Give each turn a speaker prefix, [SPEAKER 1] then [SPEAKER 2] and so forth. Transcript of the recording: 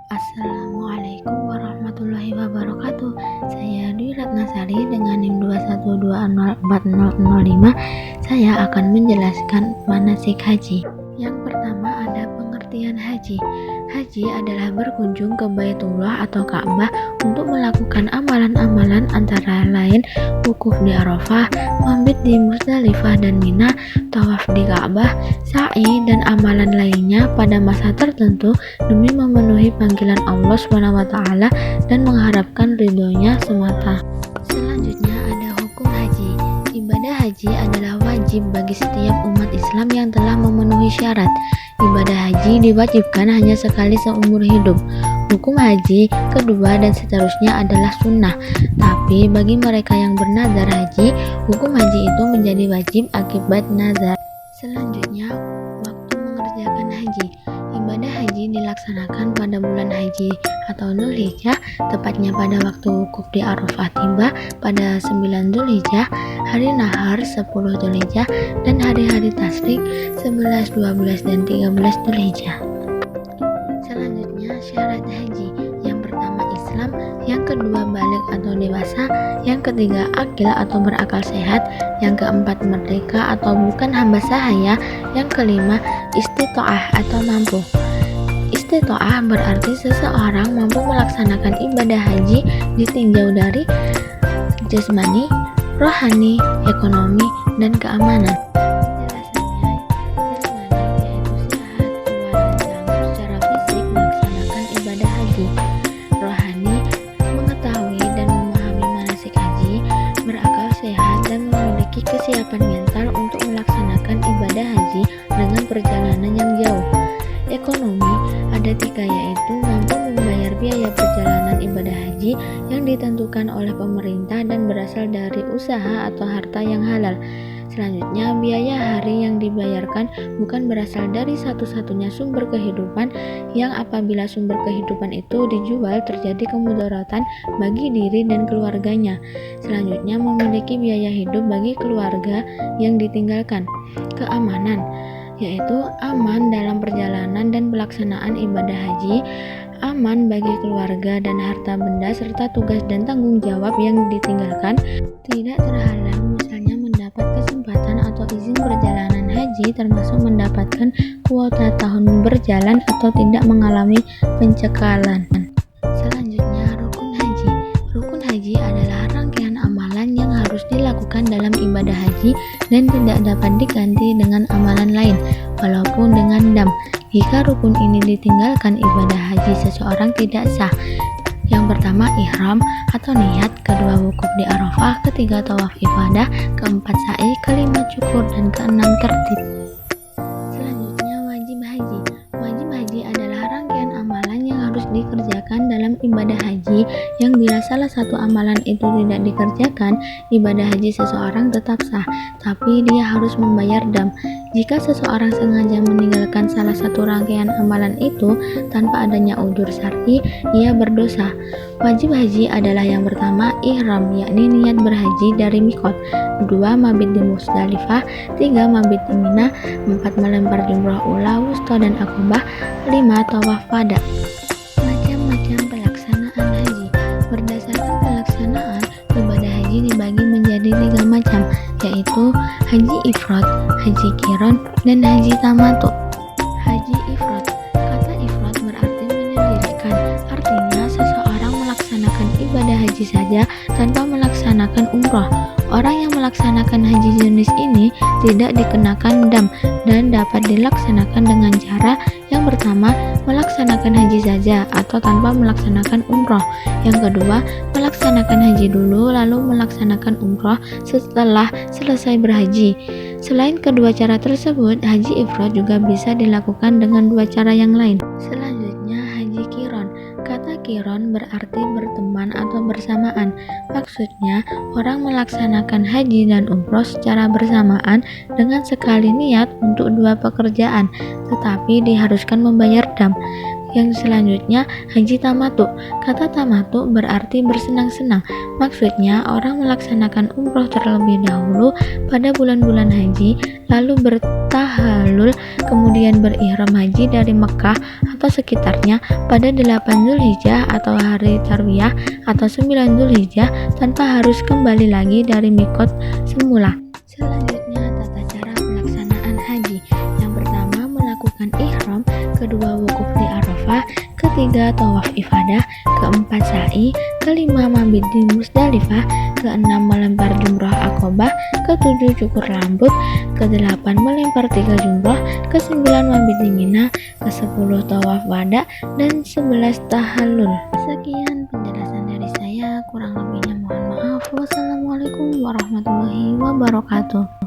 [SPEAKER 1] Assalamualaikum warahmatullahi wabarakatuh. Saya Dwi Ratnasari dengan NIM 212040005. Saya akan menjelaskan manasik haji. Yang pertama ada pengertian haji. Haji adalah berkunjung ke Baitullah atau Ka'bah untuk melakukan amalan-amalan antara lain wukuf di Arafah, mabit di Musdalifah dan Mina, tawaf di Ka'bah, sa'i dan amalan lainnya pada masa tertentu demi memenuhi panggilan Allah SWT dan mengharapkan ridhonya semata. Selanjutnya ada hukum haji. Ibadah haji adalah wajib bagi setiap umat Islam yang telah memenuhi syarat. Ibadah haji diwajibkan hanya sekali seumur hidup. Hukum haji kedua dan seterusnya adalah sunnah. Tapi bagi mereka yang bernazar haji, hukum haji itu menjadi wajib akibat nazar. Selanjutnya, waktu mengerjakan haji. Ibadah haji dilaksanakan pada bulan haji atau Dzulhijjah, tepatnya pada waktu wukuf di Arafah tiba pada 9 Dzulhijjah, hari nahar 10 Dzulhijjah, dan hari-hari tasyrik 11, 12, dan 13 Dzulhijjah. Selanjutnya, syarat haji. Yang pertama Islam, yang kedua balik atau dewasa, yang ketiga akil atau berakal sehat, yang keempat merdeka atau bukan hamba sahaya, yang kelima istita'ah atau mampu. Istita'ah berarti seseorang mampu melaksanakan ibadah haji ditinjau dari jasmani, rohani, ekonomi, dan keamanan. Penjelasannya, jasmani yaitu sehat, kuat, dan sanggup secara fisik melaksanakan ibadah haji. Rohani, mengetahui dan memahami manasik haji, berakal sehat, dan memiliki kesiapan mental untuk melaksanakan ibadah haji dengan perjalanan yang jauh. Ekonomi, ada tiga yaitu mampu membayar biaya perjalanan ibadah haji yang ditentukan oleh pemerintah dan berasal dari usaha atau harta yang halal. Selanjutnya, biaya hari yang dibayarkan bukan berasal dari satu-satunya sumber kehidupan yang apabila sumber kehidupan itu dijual terjadi kemudaratan bagi diri dan keluarganya. Selanjutnya, memiliki biaya hidup bagi keluarga yang ditinggalkan. Keamanan, yaitu aman dalam perjalanan dan pelaksanaan ibadah haji, aman bagi keluarga dan harta benda serta tugas dan tanggung jawab yang ditinggalkan, tidak terhalang misalnya mendapat kesempatan atau izin perjalanan haji termasuk mendapatkan kuota tahun berjalan atau tidak mengalami pencekalan. Selanjutnya, rukun haji. Rukun haji adalah rangkaian amalan yang harus dilakukan dalam ibadah haji dan tidak dapat diganti dengan amalan lain, walaupun dengan dam. Jika rukun ini ditinggalkan, ibadah haji seseorang tidak sah. Yang pertama ihram atau niat, kedua wukuf di Arafah, ketiga tawaf ibadah, keempat sa'i, kelima cukur, dan keenam tertib. Selanjutnya wajib haji. Wajib haji adalah rangkaian amalan yang harus dikerjakan dalam ibadah haji yang bila salah satu amalan itu tidak dikerjakan, ibadah haji seseorang tetap sah, tapi dia harus membayar dam. Jika seseorang sengaja meninggalkan salah satu rangkaian amalan itu tanpa adanya udzur syar'i, ia berdosa. Wajib haji adalah yang pertama ihram, yakni niat berhaji dari miqat, kedua mabit di Musdalifah, tiga mabit di Mina, empat melempar jumrah ula, wusta, dan akobah, lima tawaf wada. Macam-macam pelaksanaan haji. Berdasarkan pelaksanaan, ibadah haji dibagi menjadi tiga macam, yaitu haji ifrad, haji qiran, dan haji tamattu. Haji ifrad, kata ifrad berarti menyendirikan, artinya seseorang melaksanakan ibadah haji saja tanpa melaksanakan umroh. Orang yang melaksanakan haji jenis ini tidak dikenakan dam dan dapat dilaksanakan dengan cara yang pertama, melaksanakan haji saja atau tanpa melaksanakan umroh. Yang kedua, melaksanakan haji dulu lalu melaksanakan umroh setelah selesai berhaji. Selain kedua cara tersebut, haji ifrad juga bisa dilakukan dengan dua cara yang lain. Selanjutnya, haji qiran. Kata qiran berarti berteman atau bersamaan. Maksudnya, orang melaksanakan haji dan umroh secara bersamaan dengan sekali niat untuk dua pekerjaan, tetapi diharuskan membayar dam. Yang selanjutnya, haji tamatu. Kata tamatu berarti bersenang-senang. Maksudnya, orang melaksanakan umroh terlebih dahulu pada bulan-bulan haji, lalu bertahalul, kemudian berihram haji dari Mekah atau sekitarnya pada 8 Zulhijjah atau hari Tarwiyah atau 9 Zulhijjah tanpa harus kembali lagi dari mikot semula. Selanjutnya, tata cara pelaksanaan haji. Yang pertama, melakukan ihram, kedua wukuf di Arafah, ketiga tawaf ifadah, keempat sa'i, kelima mabit di Musdalifah, keenam melempar jumroh akobah, ketujuh cukur rambut, kedelapan melempar 3 jumroh, kesembilan mabit di Mina, kesepuluh tawaf wada, dan 11 tahallul. Sekian penjelasan dari saya, kurang lebihnya mohon maaf. Wassalamualaikum warahmatullahi wabarakatuh.